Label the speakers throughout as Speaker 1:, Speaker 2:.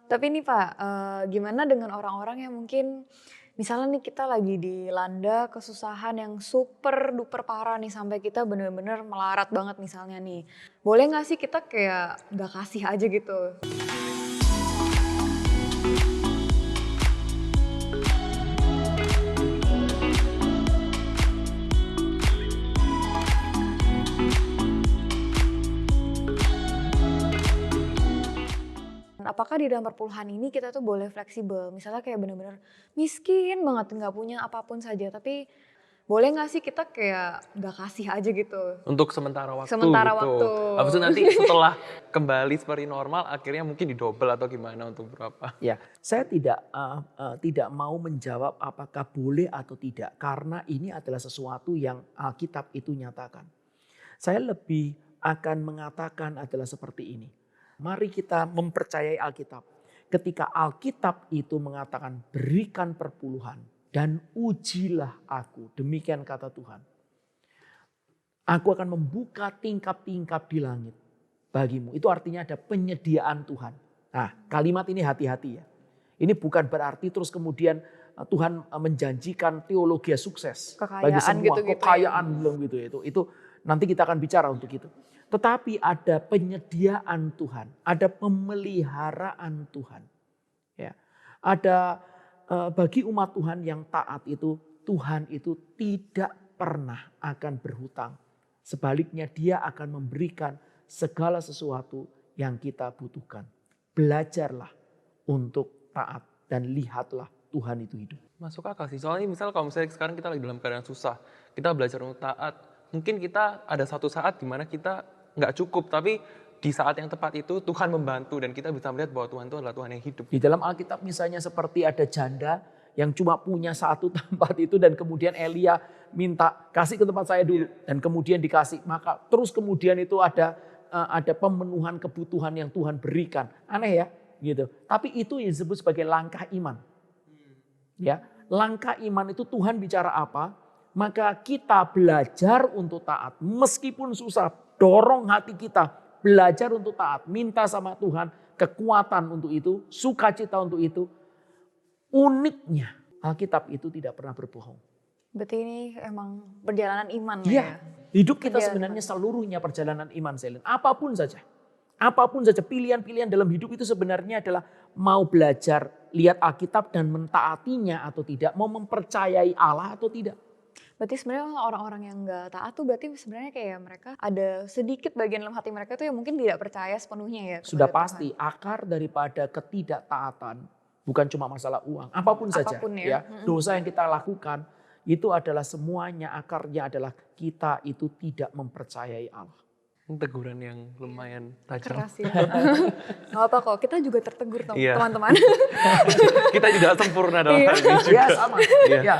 Speaker 1: Tapi nih Pak, gimana dengan orang-orang yang mungkin misalnya nih kita lagi dilanda kesusahan yang super duper parah nih sampai kita bener-bener melarat banget misalnya nih. Boleh nggak sih kita kayak nggak kasih aja gitu? Apakah di dalam perpuluhan ini kita tuh boleh fleksibel? Misalnya kayak bener-bener miskin banget, nggak punya apapun saja, tapi boleh nggak sih kita kayak nggak kasih aja gitu?
Speaker 2: Untuk sementara waktu
Speaker 1: Sementara waktu.
Speaker 2: gitu. Habis itu nanti setelah kembali seperti normal akhirnya mungkin didobel atau gimana untuk berapa?
Speaker 3: Ya, saya tidak mau menjawab apakah boleh atau tidak karena ini adalah sesuatu yang Alkitab itu nyatakan. Saya lebih akan mengatakan adalah seperti ini. Mari kita mempercayai Alkitab. Ketika Alkitab itu mengatakan berikan perpuluhan dan ujilah aku. Demikian kata Tuhan. Aku akan membuka tingkap-tingkap di langit bagimu. Itu artinya ada penyediaan Tuhan. Nah, kalimat ini hati-hati ya. Ini bukan berarti terus kemudian Tuhan menjanjikan teologi sukses bagi
Speaker 1: Kekayaan
Speaker 3: semua,
Speaker 1: gitu-gitu ya.
Speaker 3: kekayaan belum gitu. Itu nanti kita akan bicara untuk itu. Tetapi ada penyediaan Tuhan, ada pemeliharaan Tuhan. Ya. Ada bagi umat Tuhan yang taat itu, Tuhan itu tidak pernah akan berhutang. Sebaliknya dia akan memberikan segala sesuatu yang kita butuhkan. Belajarlah untuk taat dan lihatlah Tuhan itu hidup.
Speaker 2: Masuk akal sih. Soalnya misal kalau misalnya sekarang kita lagi dalam keadaan susah, kita belajar untuk taat. Mungkin kita ada satu saat di mana kita nggak cukup, tapi di saat yang tepat itu Tuhan membantu dan kita bisa melihat bahwa Tuhan itu adalah Tuhan yang hidup.
Speaker 3: Di dalam Alkitab misalnya seperti ada janda yang cuma punya satu tempat itu dan kemudian Elia minta kasih ke tempat saya dulu dan kemudian dikasih. Maka terus kemudian itu ada pemenuhan kebutuhan yang Tuhan berikan. Aneh ya gitu. Tapi itu yang disebut sebagai langkah iman. Ya, langkah iman itu Tuhan bicara apa? Maka kita belajar untuk taat meskipun susah, dorong hati kita belajar untuk taat, minta sama Tuhan kekuatan untuk itu, sukacita untuk itu. Uniknya Alkitab itu tidak pernah berbohong.
Speaker 1: Berarti ini emang perjalanan iman
Speaker 3: Iya,
Speaker 1: ya?
Speaker 3: hidup kita
Speaker 1: Perjalanan
Speaker 3: sebenarnya seluruhnya perjalanan iman, Selin. Apapun saja. Apapun saja pilihan-pilihan dalam hidup itu sebenarnya adalah mau belajar lihat Alkitab dan mentaatinya atau tidak, mau mempercayai Allah atau tidak.
Speaker 1: Berarti sebenarnya orang-orang yang nggak taat tuh berarti sebenarnya kayak mereka ada sedikit bagian dalam hati mereka tuh yang mungkin tidak percaya sepenuhnya ya.
Speaker 3: Sudah
Speaker 1: kepada
Speaker 3: pasti akar daripada ketidaktaatan bukan cuma masalah uang, apapun saja
Speaker 1: Apapun
Speaker 3: ya.
Speaker 1: ya.
Speaker 3: Dosa yang kita lakukan itu adalah semuanya akarnya adalah kita itu tidak mempercayai Allah.
Speaker 2: Teguran yang lumayan tajam.
Speaker 1: Keras ya. Gak apa kok, kita juga tertegur
Speaker 2: Iya.
Speaker 1: teman-teman.
Speaker 2: Kita tidak sempurna dalam hal ini juga.
Speaker 3: Ya sama.
Speaker 2: Iya.
Speaker 3: Ya,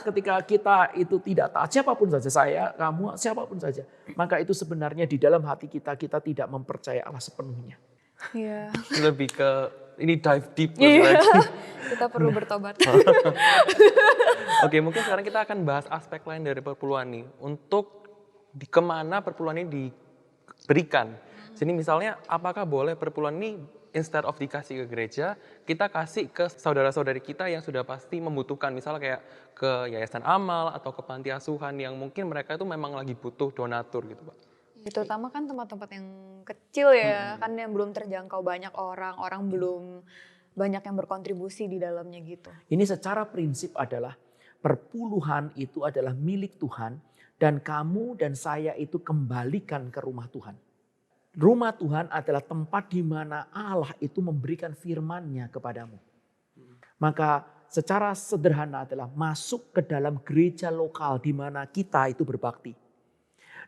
Speaker 3: ketika kita itu tidak taat, siapapun saja, saya, kamu, siapapun saja, maka itu sebenarnya di dalam hati kita tidak mempercayai Allah sepenuhnya.
Speaker 1: Iya.
Speaker 2: Lebih ke ini dive deep
Speaker 1: Iya.
Speaker 2: lagi.
Speaker 1: Kita perlu bertobat.
Speaker 2: Oke, mungkin sekarang kita akan bahas aspek lain dari perpuluhan nih. Untuk kemana perpuluhan ini diberikan. Jadi misalnya apakah boleh perpuluhan ini instead of dikasih ke gereja, kita kasih ke saudara-saudari kita yang sudah pasti membutuhkan. Misalnya kayak ke yayasan amal atau ke panti asuhan yang mungkin mereka itu memang lagi butuh donatur gitu Pak.
Speaker 1: Terutama kan tempat-tempat yang kecil ya, kan yang belum terjangkau banyak orang, orang belum banyak yang berkontribusi di dalamnya gitu.
Speaker 3: Ini secara prinsip adalah perpuluhan itu adalah milik Tuhan dan kamu dan saya itu kembalikan ke rumah Tuhan. Rumah Tuhan adalah tempat di mana Allah itu memberikan firman-Nya kepadamu. Maka secara sederhana adalah masuk ke dalam gereja lokal di mana kita itu berbakti.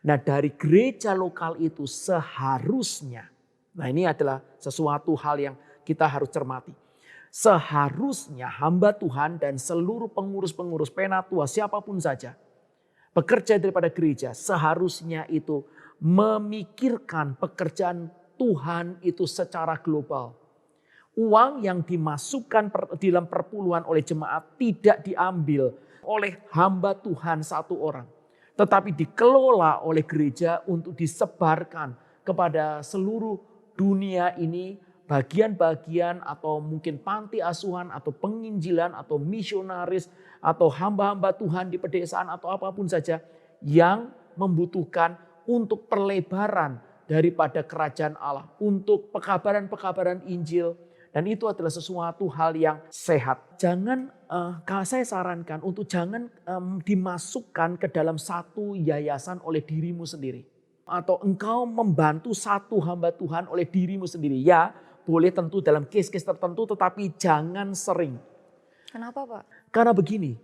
Speaker 3: Nah dari gereja lokal itu seharusnya, nah ini adalah sesuatu hal yang kita harus cermati. Seharusnya hamba Tuhan dan seluruh pengurus-pengurus penatua siapapun saja, pekerja daripada gereja seharusnya itu memikirkan pekerjaan Tuhan itu secara global. Uang yang dimasukkan dalam perpuluhan oleh jemaat tidak diambil oleh hamba Tuhan satu orang. Tetapi dikelola oleh gereja untuk disebarkan kepada seluruh dunia ini bagian-bagian atau mungkin panti asuhan atau penginjilan atau misionaris atau hamba-hamba Tuhan di pedesaan atau apapun saja yang membutuhkan untuk perlebaran daripada kerajaan Allah, untuk pekabaran-pekabaran Injil. Dan itu adalah sesuatu hal yang sehat. Jangan, saya sarankan untuk jangan dimasukkan ke dalam satu yayasan oleh dirimu sendiri. Atau engkau membantu satu hamba Tuhan oleh dirimu sendiri. Ya, boleh tentu dalam case-case tertentu, tetapi jangan sering.
Speaker 1: Kenapa Pak?
Speaker 3: Karena begini,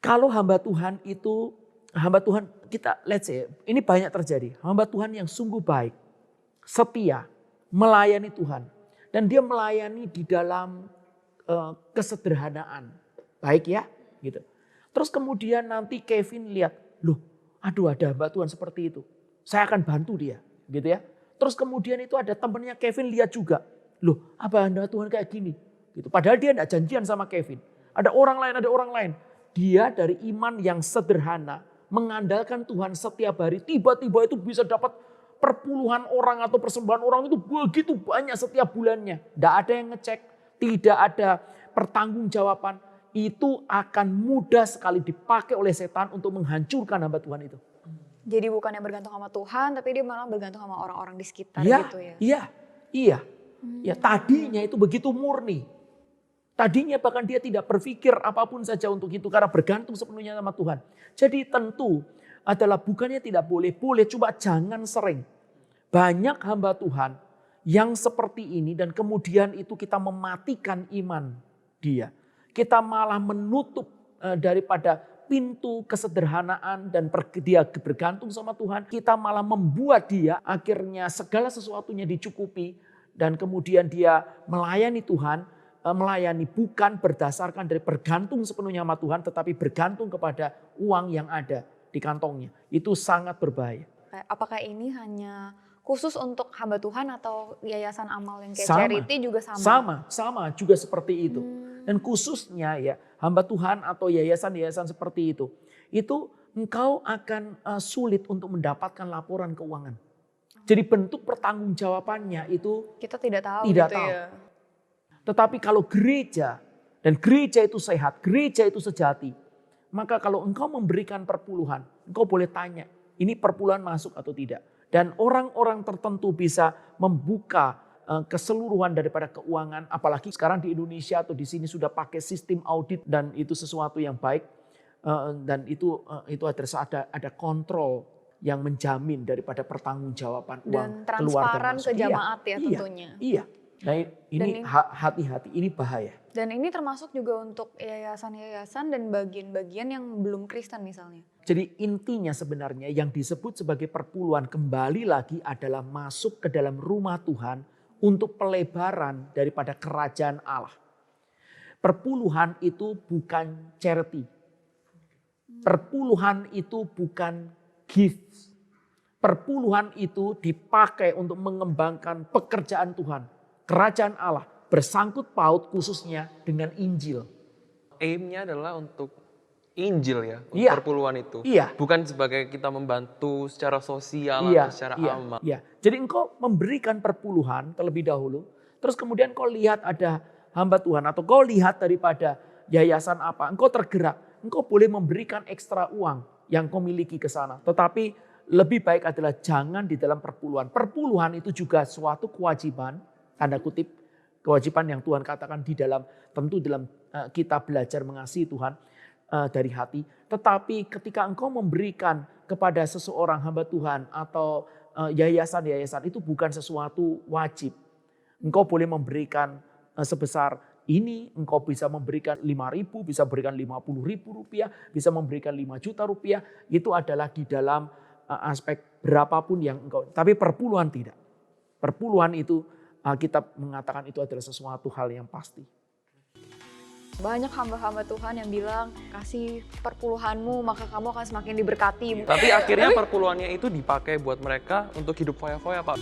Speaker 3: kalau hamba Tuhan kita let's say, ini banyak terjadi. Hamba Tuhan yang sungguh baik, setia, melayani Tuhan. Dan dia melayani di dalam kesederhanaan. Baik ya, gitu. Terus kemudian nanti Kevin lihat, loh, aduh ada hamba Tuhan seperti itu. Saya akan bantu dia, gitu ya. Terus kemudian itu ada temannya Kevin lihat juga, loh, apa hamba Tuhan kayak gini? Gitu. Padahal dia tidak janjian sama Kevin. Ada orang lain. Dia dari iman yang sederhana, mengandalkan Tuhan setiap hari, tiba-tiba itu bisa dapat perpuluhan orang atau persembahan orang itu begitu banyak setiap bulannya. Tidak ada yang ngecek, tidak ada pertanggungjawaban. Itu akan mudah sekali dipakai oleh setan untuk menghancurkan hamba Tuhan itu.
Speaker 1: Jadi bukannya bergantung sama Tuhan, tapi dia malah bergantung sama orang-orang di sekitar gitu ya?
Speaker 3: Iya. Ya, tadinya itu begitu murni. Tadinya bahkan dia tidak berpikir apapun saja untuk itu karena bergantung sepenuhnya sama Tuhan. Jadi tentu adalah bukannya tidak boleh, cuma jangan sering. Banyak hamba Tuhan yang seperti ini dan kemudian itu kita mematikan iman dia. Kita malah menutup daripada pintu kesederhanaan dan dia bergantung sama Tuhan. Kita malah membuat dia akhirnya segala sesuatunya dicukupi dan kemudian dia melayani Tuhan. Melayani bukan berdasarkan dari bergantung sepenuhnya sama Tuhan tetapi bergantung kepada uang yang ada di kantongnya. Itu sangat berbahaya.
Speaker 1: Apakah ini hanya khusus untuk hamba Tuhan atau yayasan amal yang kayak
Speaker 3: Sama.
Speaker 1: charity juga sama?
Speaker 3: Sama juga seperti itu. Dan khususnya ya hamba Tuhan atau yayasan-yayasan seperti itu engkau akan sulit untuk mendapatkan laporan keuangan. Jadi bentuk pertanggungjawabannya itu
Speaker 1: Kita tidak tahu
Speaker 3: Tidak
Speaker 1: gitu
Speaker 3: tahu.
Speaker 1: ya.
Speaker 3: Tetapi kalau gereja dan gereja itu sehat, gereja itu sejati, maka kalau engkau memberikan perpuluhan, engkau boleh tanya, ini perpuluhan masuk atau tidak. Dan orang-orang tertentu bisa membuka keseluruhan daripada keuangan, apalagi sekarang di Indonesia atau di sini sudah pakai sistem audit dan itu sesuatu yang baik. Dan itu ada kontrol yang menjamin daripada pertanggungjawaban uang
Speaker 1: Dan
Speaker 3: keluar
Speaker 1: transparan
Speaker 3: masuk.
Speaker 1: ke jamaat ya
Speaker 3: Iya,
Speaker 1: tentunya.
Speaker 3: Iya. Nah ini hati-hati, ini bahaya.
Speaker 1: Dan ini termasuk juga untuk yayasan-yayasan dan bagian-bagian yang belum Kristen misalnya.
Speaker 3: Jadi intinya sebenarnya yang disebut sebagai perpuluhan kembali lagi adalah masuk ke dalam rumah Tuhan untuk pelebaran daripada kerajaan Allah. Perpuluhan itu bukan charity. Perpuluhan itu bukan gift. Perpuluhan itu dipakai untuk mengembangkan pekerjaan Tuhan. Kerajaan Allah bersangkut paut khususnya dengan Injil.
Speaker 2: Aim-nya adalah untuk Injil ya, untuk
Speaker 3: Iya.
Speaker 2: perpuluhan itu.
Speaker 3: Iya.
Speaker 2: Bukan sebagai kita membantu secara sosial atau secara amal.
Speaker 3: Iya. Jadi engkau memberikan perpuluhan terlebih dahulu. Terus kemudian kau lihat ada hamba Tuhan atau kau lihat daripada yayasan apa. Engkau tergerak. Engkau boleh memberikan ekstra uang yang kau miliki ke sana. Tetapi lebih baik adalah jangan di dalam perpuluhan. Perpuluhan itu juga suatu kewajiban, tanda kutip, kewajiban yang Tuhan katakan tentu dalam kita belajar mengasihi Tuhan dari hati. Tetapi ketika engkau memberikan kepada seseorang hamba Tuhan atau yayasan-yayasan itu bukan sesuatu wajib. Engkau boleh memberikan sebesar ini, engkau bisa memberikan 5.000, bisa memberikan 50.000 rupiah, bisa memberikan 5 juta rupiah. Itu adalah di dalam aspek berapapun yang engkau, tapi perpuluhan tidak. Perpuluhan itu Alkitab mengatakan itu adalah sesuatu hal yang pasti.
Speaker 1: Banyak hamba-hamba Tuhan yang bilang kasih perpuluhanmu maka kamu akan semakin diberkati.
Speaker 2: Tapi akhirnya perpuluhannya itu dipakai buat mereka untuk hidup foya-foya Pak.